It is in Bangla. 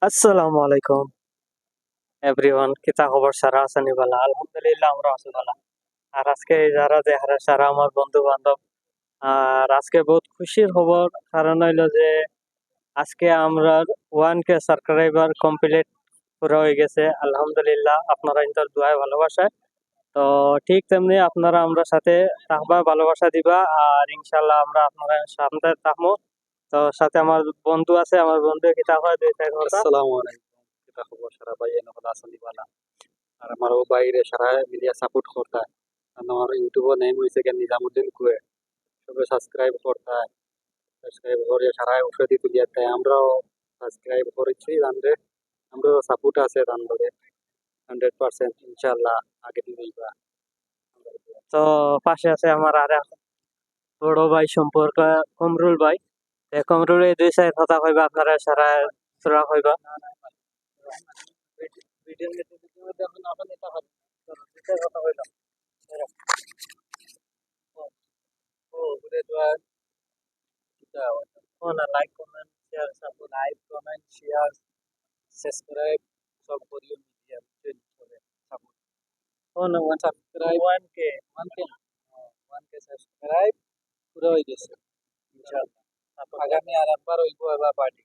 আসসালামু আলাইকুম এভরিওয়ান, কিতা খবর? সারা আসানি বালা? আলহামদুলিল্লাহ, আমরা আছি বালা। আর আজকে যারা যে হারা সারা আমার বন্ধু বান্ধব, আর আজকে বহুত খুশির খবর। কারণ হইলো যে আজকে আমরা 1K সাবস্ক্রাইবার কমপ্লিট পুরো হয়ে গেছে। আলহামদুলিল্লাহ, আপনারা ইন্টার দোয়ায় ভালোবাসায়। তো ঠিক তেমনি আপনারা আমরা সাথে থাকবা, ভালোবাসা দিবা, আর ইনশাল্লাহ আমরা আপনারা সামনে থাকবো। তো সাথে আমার বন্ধু আছে, আমার বন্ধু কিতা হয় দুই চার কথা। আসসালামু আলাইকুম। কিতা খবর সারা ভাই এনে হলো আসলি বালা। আর আমার ও বাইরে সারা মিডিয়া সাপোর্ট করতা। আমার ইউটিউব নেম হইছে কেন নিজামুদ্দিন কুয়ে। সবে সাবস্ক্রাইব করতা। সাবস্ক্রাইব করে সারা ঔষধি তুলিয়া তাই আমরাও সাবস্ক্রাইব করেছি জানরে। আমরাও সাপোর্ট আছে জানরে 100% ইনশাআল্লাহ আগে দিবা। তো পাশে আছে আমার আর এক বড় ভাই সম্পর্ক, কমরুল ভাই। কমরুল এই দুই চার কথা কইবা, আপনারা সারা সুরা কইবা। ভিডিও মধ্যে এখন এখন এটা হয় দুই চার কথা কইলাম। ও ঘুরে দোয়া কিতা হয় ও না, like comment share support. Like comment share subscribe সব করিও মিডিয়া করে সাপোর্ট। ও না, subscribe 1K 1K 1K subscribe পুরো হয়ে গেছে ইনশাআল্লাহ। আগামী আর একবার হইব এবার পার্টি।